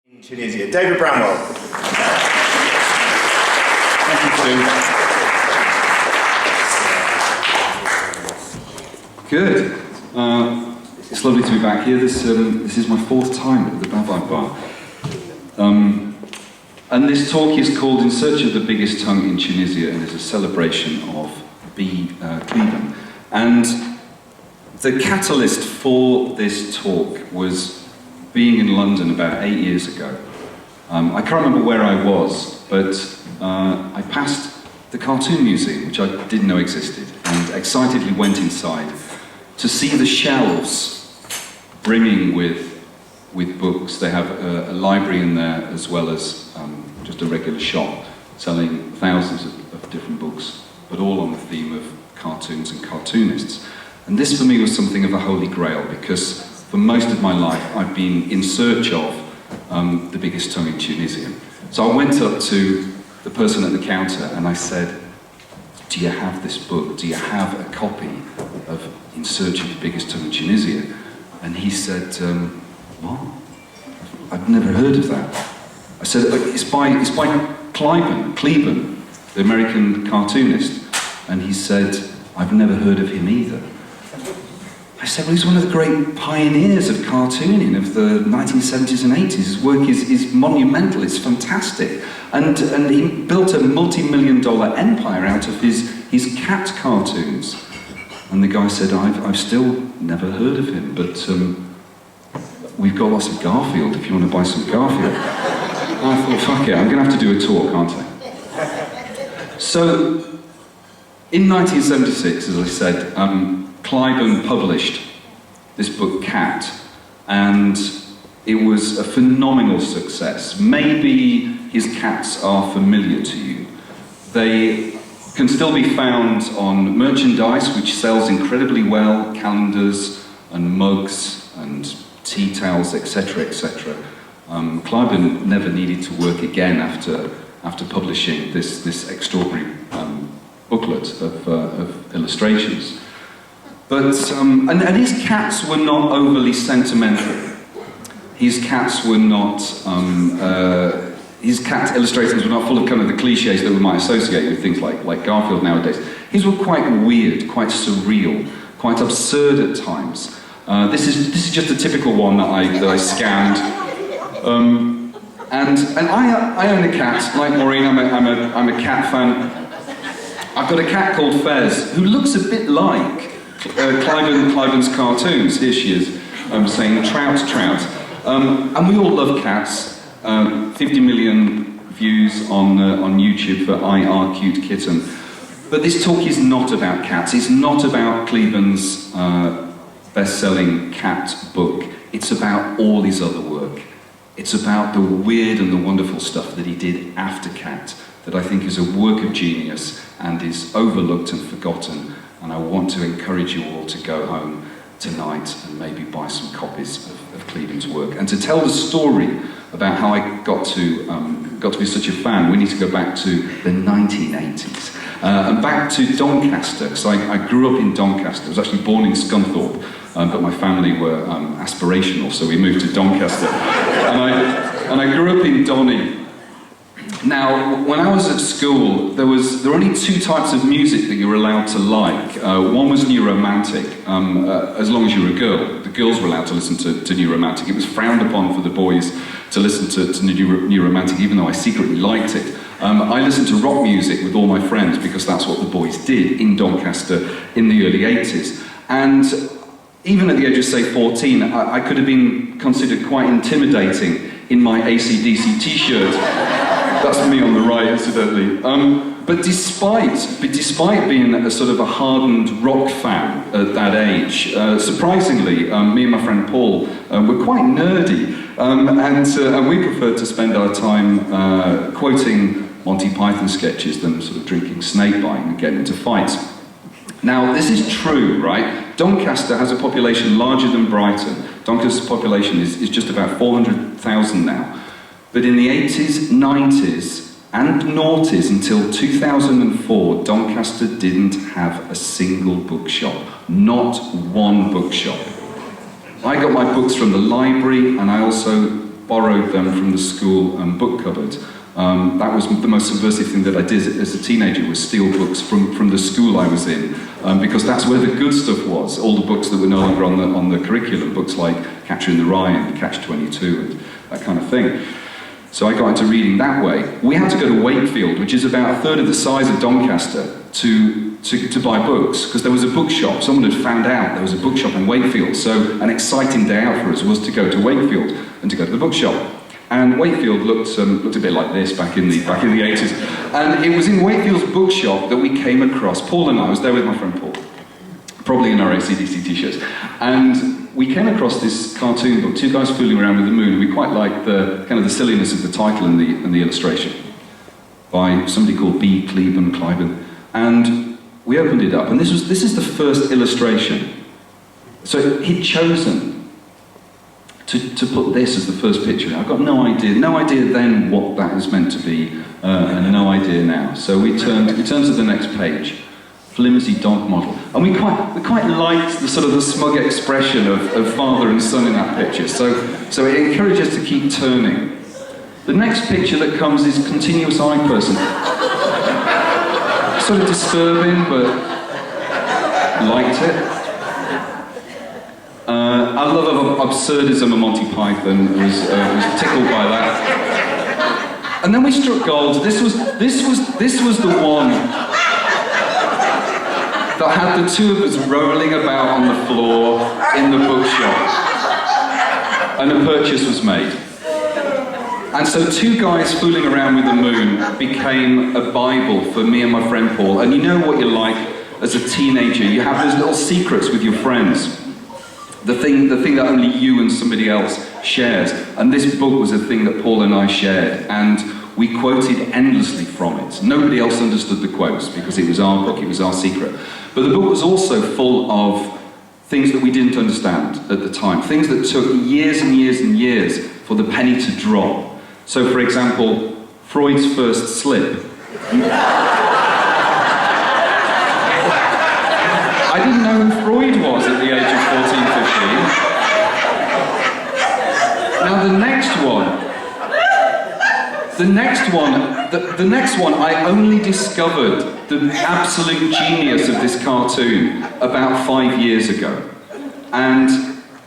In Tunisia, David Bramwell. Thank you, Stu. Good. It's lovely to be back here. This is my fourth time at the Bramwell Bar. And this talk is called In Search of the Biggest Tongue in Tunisia, and is a celebration of Kliban. And the catalyst for this talk was being in London about 8 years ago. I can't remember where I was, but I passed the Cartoon Museum, which I didn't know existed, and excitedly went inside to see the shelves brimming with books. They have a library in there, as well as just a regular shop selling thousands of different books, but all on the theme of cartoons and cartoonists. And this for me was something of a holy grail, because for most of my life I've been in search of the biggest tongue in Tunisia. So I went up to the person at the counter and I said, "Do you have this book? Do you have a copy of In Search of the Biggest Tongue in Tunisia?" And he said, "What? I've never heard of that." I said, it's by Kliban, the American cartoonist." And he said, "I've never heard of him either." I said, "Well, he's one of the great pioneers of cartooning of the 1970s and 80s. His work is monumental, it's fantastic. And he built a multi-million-dollar empire out of his cat cartoons." And the guy said, I've still never heard of him, but we've got lots of Garfield if you want to buy some Garfield." And I thought, fuck it, I'm going to have to do a talk, aren't I? So, in 1976, as I said, Kliban published this book, Cat, and it was a phenomenal success. Maybe his cats are familiar to you. They can still be found on merchandise, which sells incredibly well, calendars and mugs and tea towels, etc., etc. Kliban never needed to work again after publishing this extraordinary booklet of illustrations. But and his cats were not overly sentimental. His cats were not. His cat illustrations were not full of kind of the cliches that we might associate with things like Garfield nowadays. His were quite weird, quite surreal, quite absurd at times. This is just a typical one that I scanned. And I own a cat, like Maureen. I'm a cat fan. I've got a cat called Fez, who looks a bit like Kliban's cartoons. Here she is, saying "trout, trout." And we all love cats. 50 million views on YouTube for I Are Cute Kitten. But this talk is not about cats. It's not about Kliban's best-selling cat book. It's about all his other work. It's about the weird and the wonderful stuff that he did after Cat, that I think is a work of genius and is overlooked and forgotten. And I want to encourage you all to go home tonight and maybe buy some copies of Kliban's work. And to tell the story about how I got to be such a fan, we need to go back to the 1980s. And back to Doncaster, because I grew up in Doncaster. I was actually born in Scunthorpe, but my family were aspirational, so we moved to Doncaster. And I grew up in Donny. Now, when I was at school, there were only two types of music that you were allowed to like. One was New Romantic, as long as you were a girl. The girls were allowed to listen to New Romantic. It was frowned upon for the boys to listen to New Romantic, even though I secretly liked it. I listened to rock music with all my friends because that's what the boys did in Doncaster in the early 80s. And even at the age of, say, 14, I could have been considered quite intimidating in my AC/DC t-shirt. That's me on the right, incidentally. But despite being a sort of a hardened rock fan at that age, surprisingly, me and my friend Paul were quite nerdy, and we preferred to spend our time quoting Monty Python sketches than sort of drinking snakebite and getting into fights. Now, this is true, right? Doncaster has a population larger than Brighton. Doncaster's population is just about 400,000 now. But in the 80s, 90s, and noughties until 2004, Doncaster didn't have a single bookshop. Not one bookshop. I got my books from the library, and I also borrowed them from the school book cupboard. That was the most subversive thing that I did as a teenager, was steal books from the school I was in, because that's where the good stuff was, all the books that were no longer on the curriculum, books like Catcher in the Rye and Catch-22 and that kind of thing. So I got into reading that way. We had to go to Wakefield, which is about a third of the size of Doncaster, to buy books, because there was a bookshop. Someone had found out there was a bookshop in Wakefield, so an exciting day out for us was to go to Wakefield and to go to the bookshop. And Wakefield looked a bit like this back in the 80s. And it was in Wakefield's bookshop that we came across, Paul and I was there with my friend Paul, probably in our AC/DC t-shirts, and we came across this cartoon book, Two Guys Fooling Around with the Moon, and we quite liked the kind of the silliness of the title and the illustration by somebody called Kliban. And we opened it up, and this is the first illustration. So he'd chosen to put this as the first picture. I've got no idea then what that is meant to be, and no idea now. So we turned to the next page. Flimsy dog model. And we quite liked the sort of the smug expression of father and son in that picture. So it encouraged us to keep turning. The next picture that comes is continuous eye person. Sort of disturbing, but liked it. I love absurdism of Monty Python. Was tickled by that. And then we struck gold. This was the one that had the two of us rolling about on the floor in the bookshop. And a purchase was made. And so Two Guys Fooling Around with the Moon became a Bible for me and my friend Paul. And you know what you're like as a teenager. You have those little secrets with your friends. The thing that only you and somebody else shares. And this book was a thing that Paul and I shared. And we quoted endlessly from it. Nobody else understood the quotes because it was our book, it was our secret. But the book was also full of things that we didn't understand at the time. Things that took years and years and years for the penny to drop. So, for example, Freud's first slip. I didn't know who Freud was at the age of 14, 15. Now the next one, I only discovered the absolute genius of this cartoon about 5 years ago. And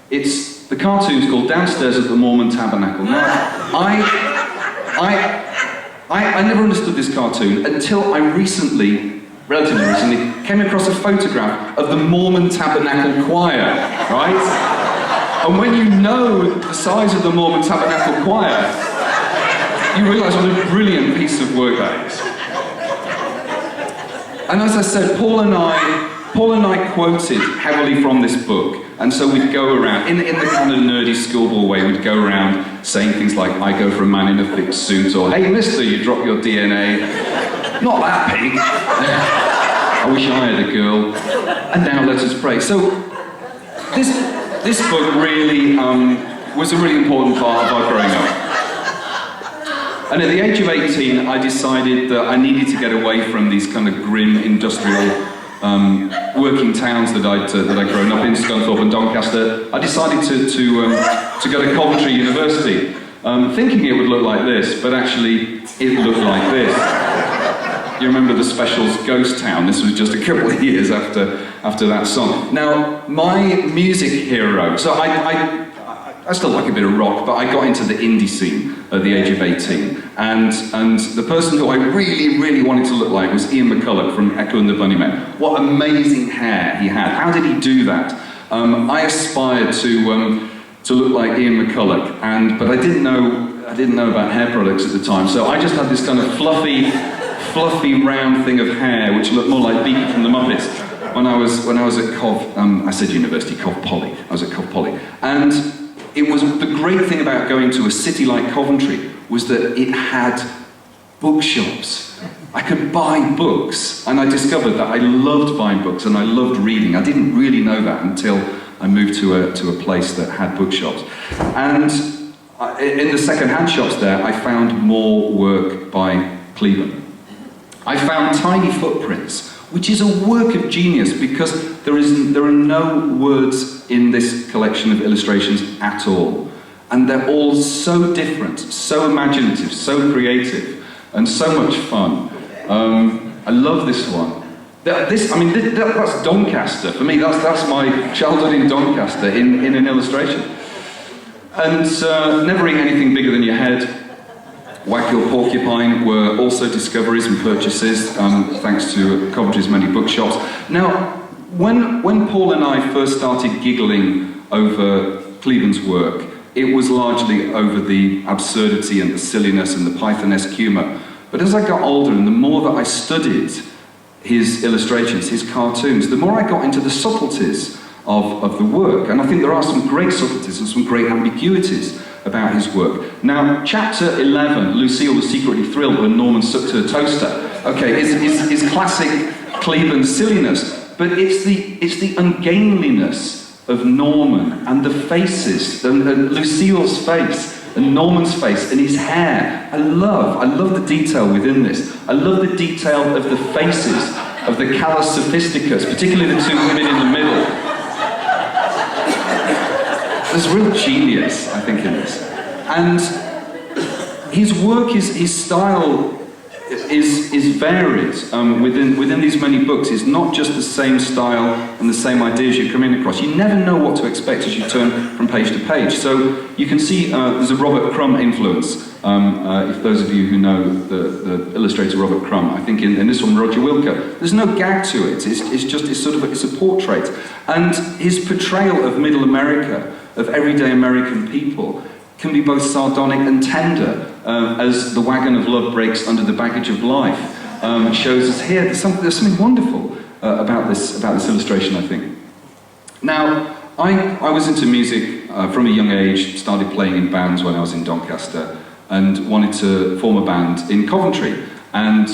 the cartoon's called Downstairs at the Mormon Tabernacle. Now, I never understood this cartoon until I relatively recently, came across a photograph of the Mormon Tabernacle Choir, right? And when you know the size of the Mormon Tabernacle Choir, you realise what a brilliant piece of work that is. And as I said, Paul and I quoted heavily from this book, and so we'd go around, in the kind of nerdy schoolboy way, we'd go around saying things like, I go for a man in a thick suit, or, hey mister, you dropped your DNA. Not that pig. I wish I had a girl. And now let us pray. So, this book really was a really important part of our growing up. And at the age of 18, I decided that I needed to get away from these kind of grim industrial working towns that I'd grown up in, Scunthorpe and Doncaster. I decided to go to Coventry University, thinking it would look like this, but actually it looked like this. You remember the specials Ghost Town? This was just a couple of years after that song. Now, my music hero, so I still like a bit of rock, but I got into the indie scene at the age of 18. And the person who I really, really wanted to look like was Ian McCulloch from Echo and the Bunnymen. What amazing hair he had. How did he do that? I aspired to look like Ian McCulloch, but I didn't know about hair products at the time, so I just had this kind of fluffy round thing of hair which looked more like Beaky from the Muppets when I was at Cov, I said university, Cov Poly. I was at Cov Poly. And it was the great thing about going to a city like Coventry was that it had bookshops. I could buy books, and I discovered that I loved buying books and I loved reading. I didn't really know that until I moved to a place that had bookshops. And in the second-hand shops there, I found more work by Kliban. I found Tiny Footprints, which is a work of genius because there are no words in this collection of illustrations at all. And they're all so different, so imaginative, so creative, and so much fun. I love this one. That's Doncaster. For me, that's my childhood in Doncaster in an illustration. And Never Eat Anything Bigger Than Your Head, Whack Your Porcupine were also discoveries and purchases, thanks to Coventry's many bookshops. Now, when Paul and I first started giggling over Kliban's work, it was largely over the absurdity and the silliness and the Pythonesque humour. But as I got older and the more that I studied his illustrations, his cartoons, the more I got into the subtleties of the work. And I think there are some great subtleties and some great ambiguities about his work. Now, chapter 11, Lucille was secretly thrilled when Norman sucked her toaster, okay, is classic Kliban silliness, but it's the ungainliness of Norman and the faces, and Lucille's face, and Norman's face, and his hair. I love the detail within this. I love the detail of the faces of the callous sophisticates, particularly the two women in the middle. There's real genius, I think, in this. And his work, his style is varied within these many books. It's not just the same style and the same ideas you're coming across. You never know what to expect as you turn from page to page. So you can see there's a Robert Crumb influence. If those of you who know the illustrator Robert Crumb, I think in this one, Roger Wilker, there's no gag to it. It's a portrait. And his portrayal of Middle America, of everyday American people, can be both sardonic and tender, as the wagon of love breaks under the baggage of life. Shows us here there's something wonderful about this illustration, I think. Now, I was into music from a young age, started playing in bands when I was in Doncaster, and wanted to form a band in Coventry, and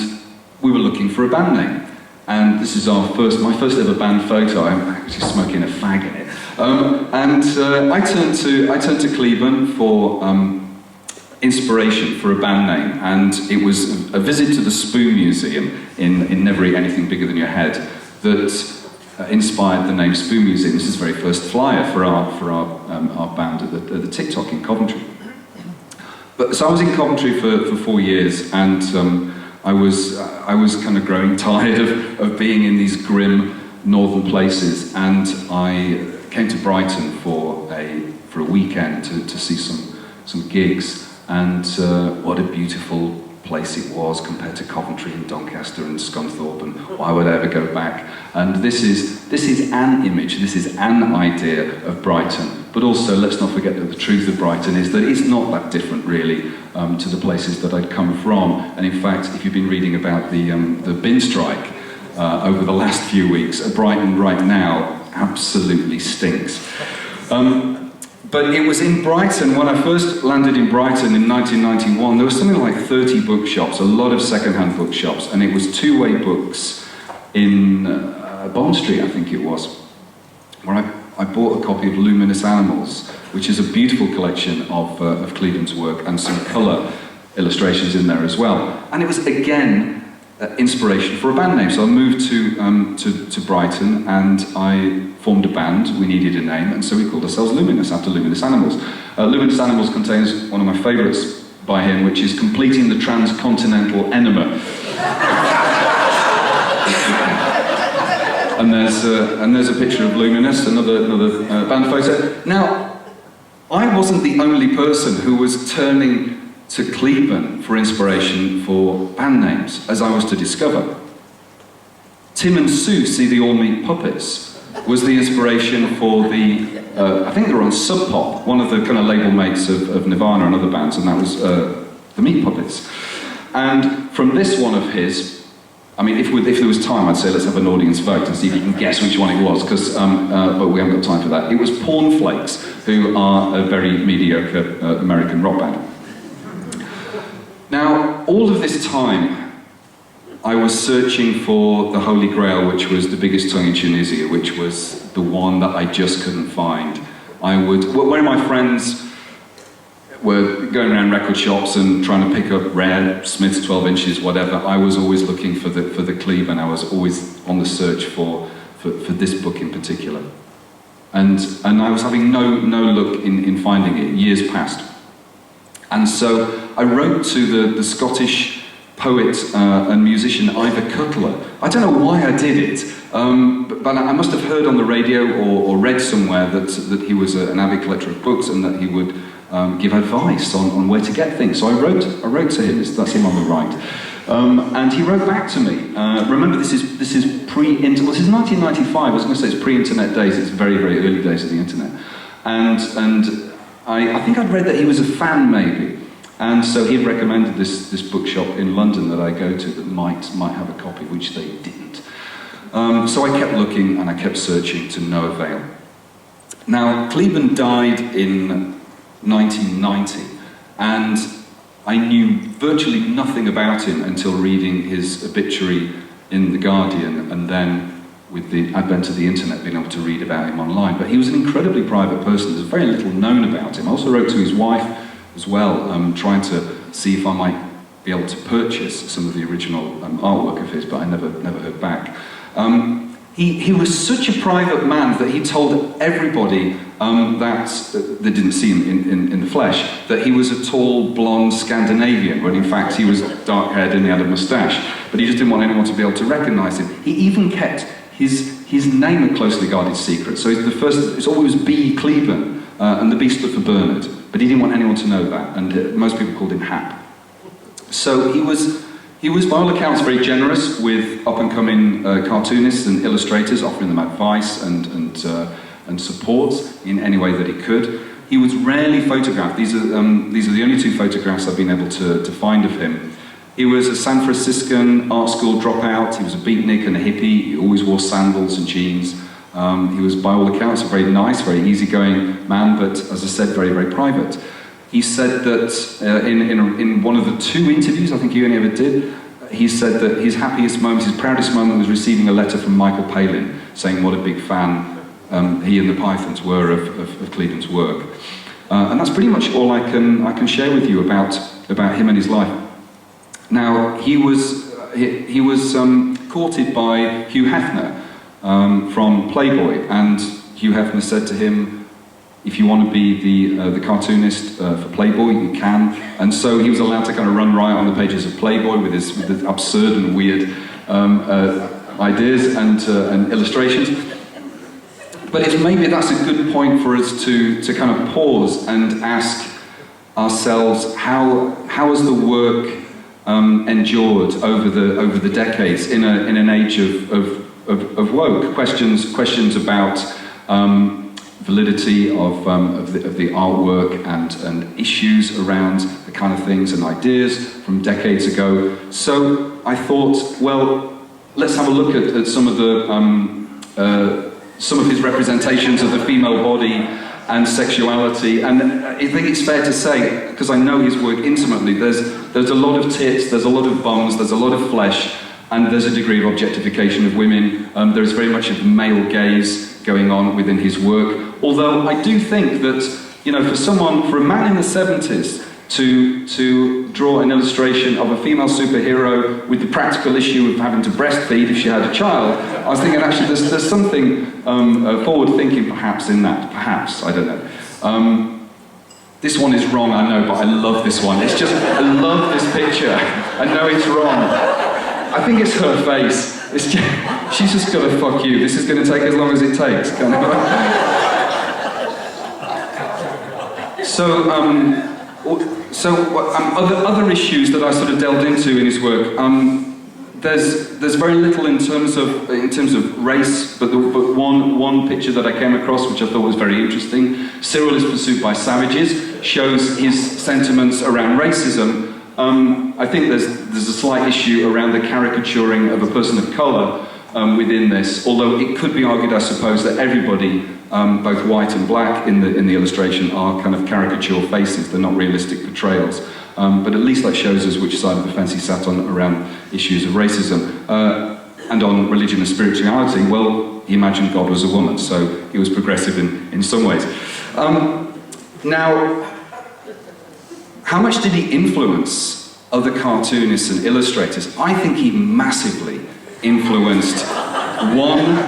we were looking for a band name. And this is my first ever band photo. I'm actually smoking a fag in it. I turned to Kliban for inspiration for a band name, and it was a visit to the Spoon Museum in Never Eat Anything Bigger Than Your Head that inspired the name Spoon Museum. This is the very first flyer for our band at the TikTok in Coventry. So I was in Coventry for 4 years, and I was kind of growing tired of being in these grim northern places, and I came to Brighton for a weekend to see some gigs, and what a beautiful place it was compared to Coventry and Doncaster and Scunthorpe, and why would I ever go back? And this is an image, this is an idea of Brighton, but also let's not forget that the truth of Brighton is that it's not that different really to the places that I'd come from. And in fact, if you've been reading about the bin strike over the last few weeks, Brighton right now absolutely stinks. But it was in Brighton, when I first landed in Brighton in 1991, there was something like 30 bookshops, a lot of second-hand bookshops, and it was two-way books in Bond Street, I think it was, where I bought a copy of Luminous Animals, which is a beautiful collection of Kliban's work, and some colour illustrations in there as well. And it was, again, inspiration for a band name. So I moved to Brighton, and I formed a band. We needed a name, and so we called ourselves Luminous, after Luminous Animals. Luminous Animals contains one of my favourites by him, which is Completing the Transcontinental Enema. and there's a picture of Luminous, another band photo. Now, I wasn't the only person who was turning to Kliban for inspiration for band names, as I was to discover. Tim and Sue See the All Meat Puppets was the inspiration for I think they were on Sub Pop, one of the kind of label mates of Nirvana and other bands, and that was the Meat Puppets. And from this one of his, I mean, if there was time, I'd say let's have an audience vote and see if you can guess which one it was, but we haven't got time for that. It was Pornflakes, who are a very mediocre American rock band. Now, all of this time, I was searching for the Holy Grail, which was the biggest tongue in Tunisia, which was the one that I just couldn't find. When my friends were going around record shops and trying to pick up rare Smiths 12 inches, whatever, I was always looking for the Kliban. I was always on the search for this book in particular. and I was having no luck in finding it. Years passed. And so I wrote to the Scottish poet and musician Ivor Cutler. I don't know why I did it, but I must have heard on the radio or read somewhere that he was an avid collector of books and that he would give advice on where to get things. So I wrote to him. That's him on the right, and he wrote back to me. Remember, this is pre-internet. Well, this is 1995. I was going to say it's pre-internet days. It's very early days of the internet, and I think I'd read that he was a fan, maybe. And so he had recommended this bookshop in London that I go to that might have a copy, which they didn't. So I kept looking and I kept searching to no avail. Now, Kliban died in 1990, and I knew virtually nothing about him until reading his obituary in The Guardian, and then with the advent of the internet, being able to read about him online. But he was an incredibly private person. There's very little known about him. I also wrote to his wife as well, trying to see if I might be able to purchase some of the original artwork of his, but I never heard back. He was such a private man that he told everybody that didn't see him in the flesh, that he was a tall, blonde Scandinavian, when in fact he was dark-haired and he had a moustache, but he just didn't want anyone to be able to recognise him. He even kept his name a closely guarded secret, so it's always B. Kliban, and the B stood for Bernard. But he didn't want anyone to know that, and most people called him Hap. So he was, by all accounts, very generous with up-and-coming cartoonists and illustrators, offering them advice and support in any way that he could. He was rarely photographed. These are the only two photographs I've been able to find of him. He was a San Franciscan art school dropout. He was a beatnik and a hippie. He always wore sandals and jeans. He was, by all accounts, a very nice, very easygoing man, but as I said, very private. He said that in one of the two interviews, I think he only ever did, he said that his happiest moment, his proudest moment was receiving a letter from Michael Palin saying what a big fan he and the Pythons were of Kliban's work. And that's pretty much all I can share with you about him and his life. Now, he was courted by Hugh Hefner, from Playboy, and Hugh Hefner said to him, if you want to be the cartoonist for Playboy, you can. And so he was allowed to kind of run riot on the pages of Playboy with his absurd and weird ideas and illustrations. But maybe that's a good point for us to kind of pause and ask ourselves, how has the work endured over the decades in an age of woke questions about validity of the artwork and issues around the kind of things and ideas from decades ago. So I thought, well, let's have a look at some of his representations of the female body and sexuality. And I think it's fair to say, because I know his work intimately, there's a lot of tits, there's a lot of bums, there's a lot of flesh, and there's a degree of objectification of women. There's very much of male gaze going on within his work. Although I do think that, for a man in the 70s to draw an illustration of a female superhero with the practical issue of having to breastfeed if she had a child, I was thinking actually there's something forward-thinking perhaps in that. Perhaps, I don't know. This one is wrong, I know, but I love this one. I love this picture. I know it's wrong. I think it's her face. She's just got to fuck you. This is going to take as long as it takes. Kind of. Other issues that I sort of delved into in his work. There's very little in terms of race, but one picture that I came across, which I thought was very interesting. Cyril is Pursued by Savages, shows his sentiments around racism. I think there's a slight issue around the caricaturing of a person of colour within this, although it could be argued, I suppose, that everybody, both white and black in the illustration, are kind of caricature faces. They're not realistic portrayals. But at least that shows us which side of the fence he sat on around issues of racism. And on religion and spirituality, well, he imagined God was a woman, so he was progressive in some ways. Now, how much did he influence other cartoonists and illustrators? I think he massively influenced one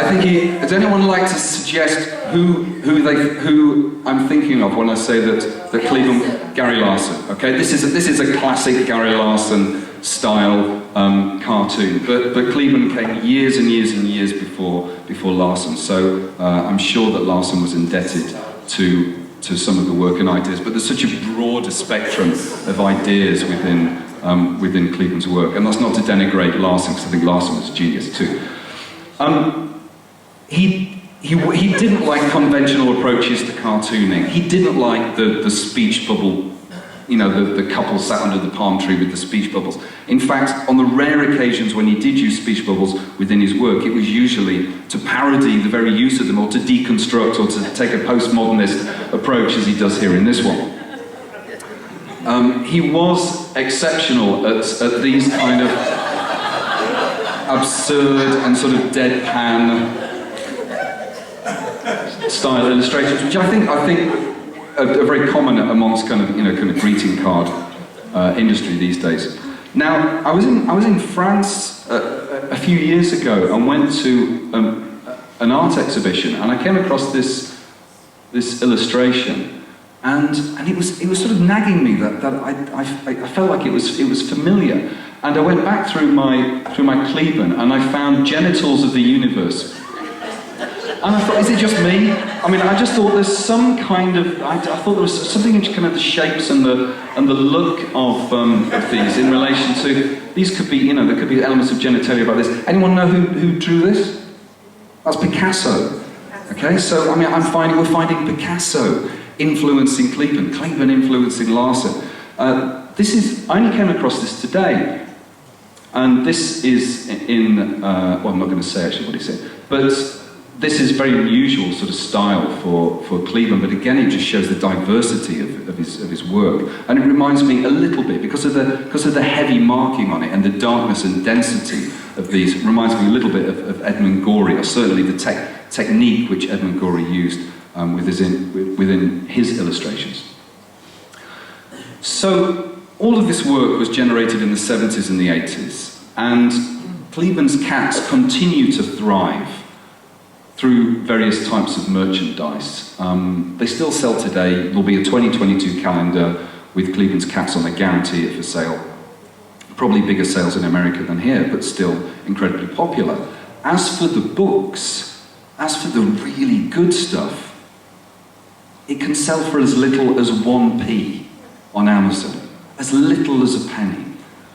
think does anyone like to suggest who I'm thinking of when I say that Kliban, Gary Larson? Okay, this is a classic Gary Larson style cartoon, but Kliban came years and years and years before Larson. So I'm sure that Larson was indebted to some of the work and ideas. But there's such a broader spectrum of ideas within Kliban's work, and that's not to denigrate Larson, because I think Larson was a genius too. He didn't like conventional approaches to cartooning. He didn't like the speech bubble, you know, the couple sat under the palm tree with the speech bubbles. In fact, on the rare occasions when he did use speech bubbles within his work, it was usually to parody the very use of them, or to deconstruct, or to take a postmodernist approach, as he does here in this one. He was exceptional at these kind of absurd and sort of deadpan style illustrations, which I think are very common amongst kind of greeting card industry these days. Now, I was in France a few years ago and went to an art exhibition, and I came across this illustration. And it was sort of nagging me that I felt like it was familiar, and I went back through my Kliban and I found Genitals of the Universe, and I thought, is it just me? I mean, I just thought there's some kind of I thought there was something in kind of the shapes and the look of these in relation to these could be there could be elements of genitalia about this. Anyone know who drew this? That's Picasso. Okay, so I mean we're finding Picasso influencing Kliban influencing Larson. I only came across this today, and this is in, well, I'm not going to say actually what he said, but this is very unusual sort of style for Kliban, but again it just shows the diversity of his work, and it reminds me a little bit, because of the heavy marking on it and the darkness and density of these, it reminds me a little bit of Edmund Gorey, or certainly the technique which Edmund Gorey used within his illustrations. So all of this work was generated in the 70s and the 80s, and Kliban's cats continue to thrive through various types of merchandise. They still sell today. There'll be a 2022 calendar with Kliban's cats on a guarantee it for sale. Probably bigger sales in America than here, but still incredibly popular. As for the books, as for the really good stuff, it can sell for as little as 1p on Amazon, as little as a penny.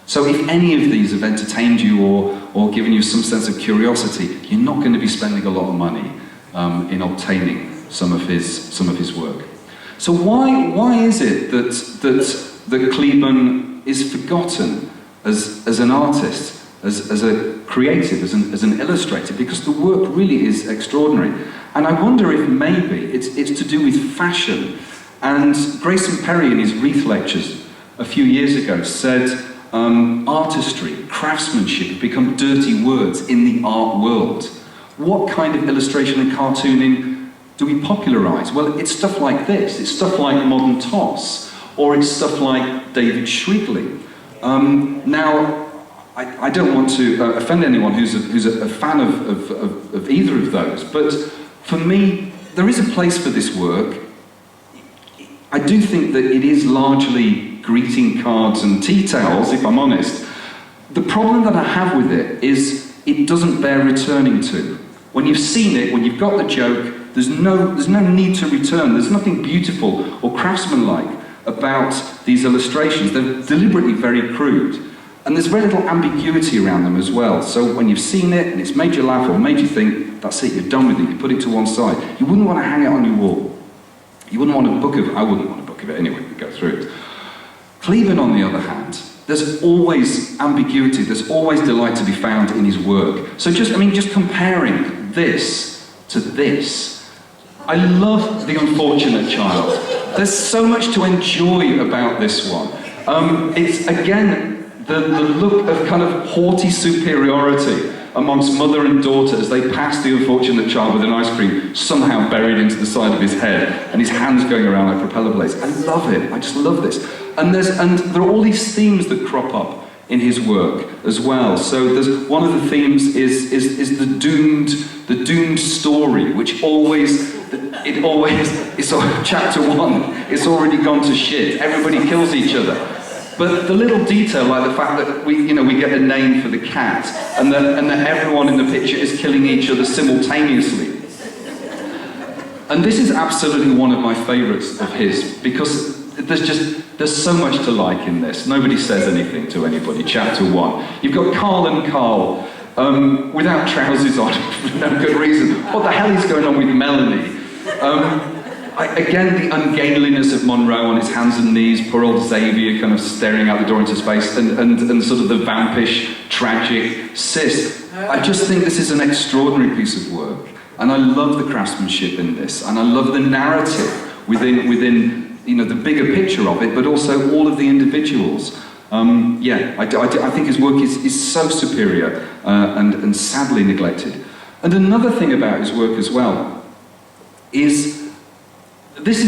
So if any of these have entertained you or given you some sense of curiosity, you're not going to be spending a lot of money in obtaining some of his work. So why is it that Kliban is forgotten as an artist, as a creative, as an illustrator? Because the work really is extraordinary. And I wonder if maybe it's to do with fashion. And Grayson Perry in his Wreath lectures a few years ago said, artistry, craftsmanship have become dirty words in the art world. What kind of illustration and cartooning do we popularise? Well, it's stuff like this. It's stuff like modern toss, or it's stuff like David Shrigley. Now, I don't want to offend anyone who's a fan of either of those, but for me, there is a place for this work. I do think that it is largely greeting cards and tea towels, if I'm honest. The problem that I have with it is it doesn't bear returning to. When you've seen it, when you've got the joke, there's no need to return. There's nothing beautiful or craftsmanlike about these illustrations. They're deliberately very crude. And there's very little ambiguity around them as well. So when you've seen it and it's made you laugh or made you think, that's it, you're done with it, you put it to one side. You wouldn't want to hang it on your wall. You wouldn't want a book of it. I wouldn't want a book of it anyway, we go through it. Kliban, on the other hand, there's always ambiguity, there's always delight to be found in his work. So just comparing this to this, I love The Unfortunate Child. There's so much to enjoy about this one. It's, again, the look of kind of haughty superiority amongst mother and daughter as they pass the unfortunate child with an ice cream somehow buried into the side of his head and his hands going around like propeller blades. I love it. I just love this. And there are all these themes that crop up in his work as well. So there's one of the themes is the doomed story, which it's chapter 1, it's already gone to shit. Everybody kills each other. But the little detail, like the fact that we get a name for the cat, and that everyone in the picture is killing each other simultaneously. And this is absolutely one of my favourites of his, because there's so much to like in this. Nobody says anything to anybody. Chapter 1. You've got Carl and Carl without trousers on for no good reason. What the hell is going on with Melanie? Again, the ungainliness of Monroe on his hands and knees, poor old Xavier kind of staring out the door into space, and sort of the vampish, tragic Sis. I just think this is an extraordinary piece of work. And I love the craftsmanship in this, and I love the narrative within the bigger picture of it, but also all of the individuals. I think his work is so superior and sadly neglected. And another thing about his work as well is this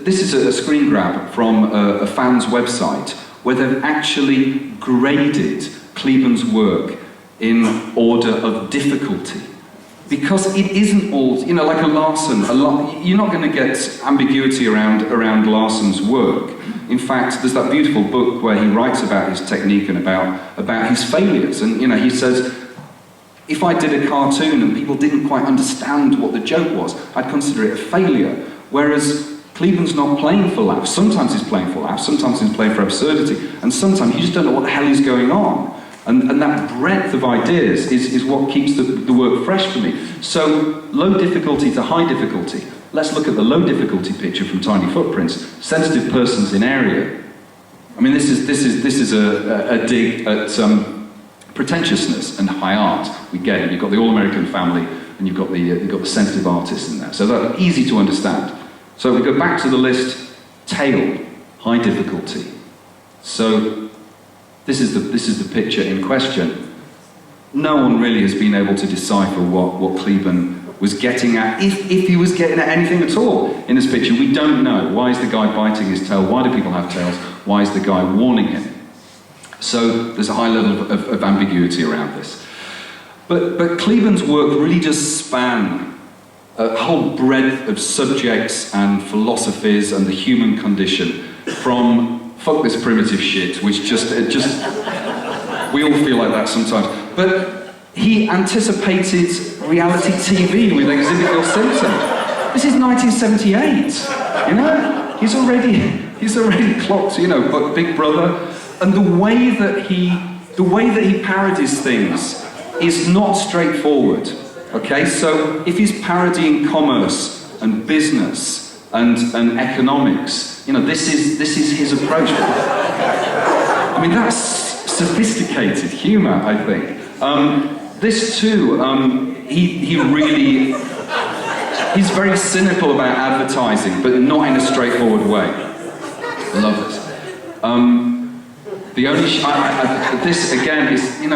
is a screen grab from a fan's website where they've actually graded Kliban's work in order of difficulty. Because it isn't all, like a Larson, you're not going to get ambiguity around Larson's work. In fact, there's that beautiful book where he writes about his technique and about his failures. And he says, if I did a cartoon and people didn't quite understand what the joke was, I'd consider it a failure. Whereas Kliban's not playing for laughs. Sometimes he's playing for laughs, sometimes he's playing for absurdity, and sometimes you just don't know what the hell is going on. And that breadth of ideas is what keeps the work fresh for me. So, low difficulty to high difficulty. Let's look at the low difficulty picture from Tiny Footprints. Sensitive persons in area. I mean, this is a dig at pretentiousness and high art. We get it. You've got the All-American Family, and you've got the sensitive artists in there. So that's easy to understand. So we go back to the list. Tail, high difficulty. So this is the picture in question. No one really has been able to decipher what Kliban was getting at, if he was getting at anything at all in this picture. We don't know. Why is the guy biting his tail? Why do people have tails? Why is the guy warning him? So there's a high level of ambiguity around this. But Kliban's work really does span a whole breadth of subjects and philosophies and the human condition, from fuck this primitive shit, which we all feel like that sometimes. But he anticipated reality TV with Exhibit Your Simpson. This is 1978, He's already clocked, Big Brother. And the way that he parodies things is not straightforward, okay? So if he's parodying commerce and business and economics, this is his approach. I mean, that's sophisticated humour, I think. This too, he's very cynical about advertising, but not in a straightforward way. I love this. The only this again is, I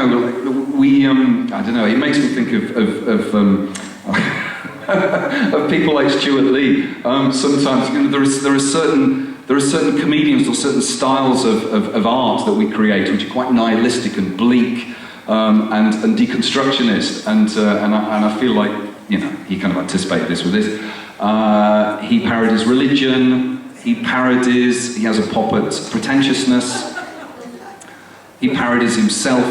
don't know. It makes me think of people like Stuart Lee. Sometimes there are certain comedians or certain styles of art that we create which are quite nihilistic and bleak and deconstructionist, and I feel like he kind of anticipated this with this. He parodies religion. He has a pop at pretentiousness. He parodies himself.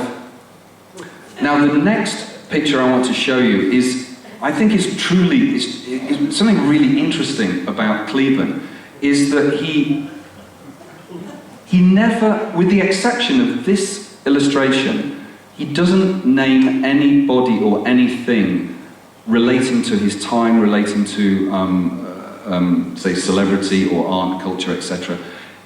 Now the next picture I want to show you I think is something really interesting about Kliban, is that he never, with the exception of this illustration, he doesn't name anybody or anything relating to his time, relating to, say, celebrity or art, culture, etc.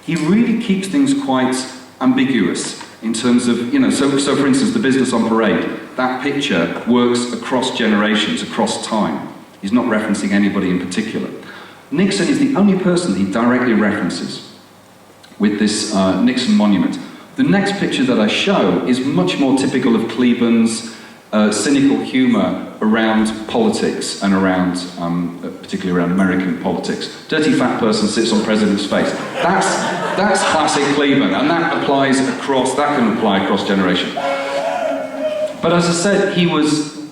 He really keeps things quite ambiguous in terms of, so for instance, the business on parade, that picture works across generations, across time. He's not referencing anybody in particular. Nixon is the only person he directly references with this Nixon monument. The next picture that I show is much more typical of Kliban's cynical humour around politics and around, particularly around American politics. Dirty fat person sits on president's face. That's classic Kliban, and that can apply across generations. But as I said,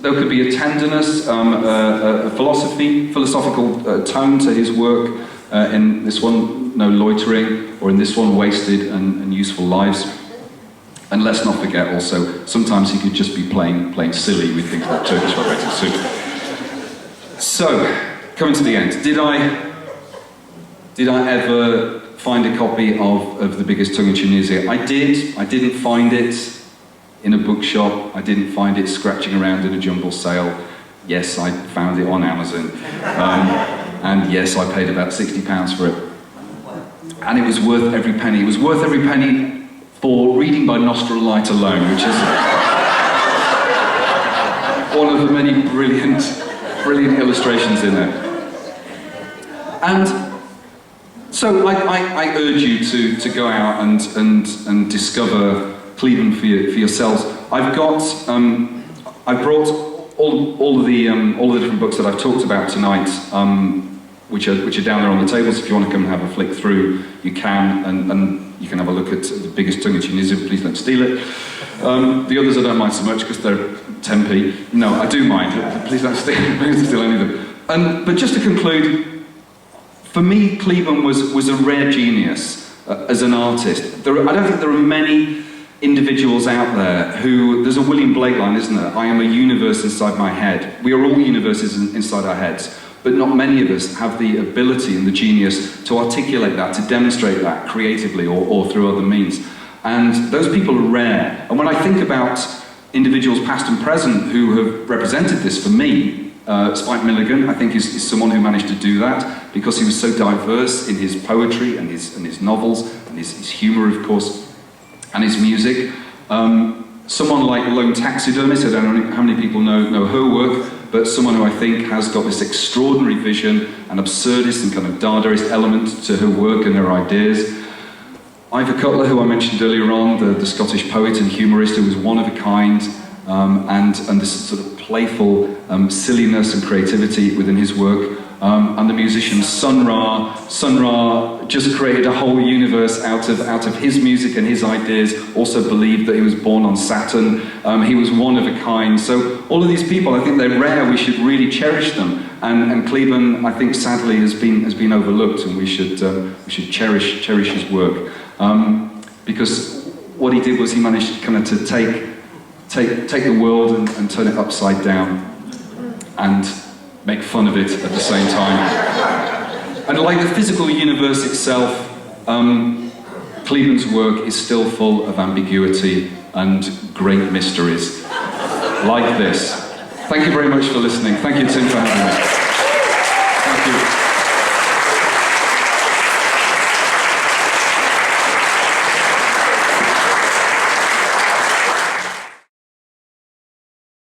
there could be a tenderness, a philosophical tone to his work. In this one, no loitering, or in this one, wasted and useful lives. And let's not forget also, sometimes he could just be playing silly with things like Turkish vibrating soup. So, coming to the end, did I ever find a copy of The Biggest Tongue in Tunisia? I did. I didn't find it in a bookshop. I didn't find it scratching around in a jumble sale. Yes, I found it on Amazon. And yes, I paid about £60 for it. And it was worth every penny. It was worth every penny for reading by nostril light alone, which is one of the many brilliant illustrations in there. And so I urge you to go out and discover Kliban for yourselves. I brought all the different books that I've talked about tonight, which are down there on the tables. If you want to come and have a flick through, you can, and you can have a look at The Biggest Tongue in Tunisia. Please don't steal it. The others I don't mind so much because they're 10p. No, I do mind. Please don't steal any of them. But just to conclude, for me, Kliban was a rare genius as an artist. I don't think there are many individuals out there who, there's a William Blake line, isn't there? I am a universe inside my head. We are all universes inside our heads, but not many of us have the ability and the genius to articulate that, to demonstrate that creatively or through other means. And those people are rare. And when I think about individuals past and present who have represented this for me, Spike Milligan, I think, is someone who managed to do that because he was so diverse in his poetry and his novels and his humour, of course, and his music. Someone like Lone Taxidermist, I don't know how many people know her work, but someone who I think has got this extraordinary vision, an absurdist and kind of Dadaist element to her work and her ideas. Ivor Cutler, who I mentioned earlier on, the Scottish poet and humorist who was one of a kind, and this sort of playful silliness and creativity within his work. And the musician Sun Ra. Sun Ra just created a whole universe out of his music and his ideas, also believed that he was born on Saturn. He was one of a kind. So all of these people, I think they're rare, we should really cherish them. And Kliban, I think, sadly has been overlooked, and we should cherish his work. Because what he did was he managed kind of to take the world and turn it upside down and make fun of it at the same time. And like the physical universe itself, Kliban's work is still full of ambiguity and great mysteries, like this. Thank you very much for listening. Thank you, Tim, for having me.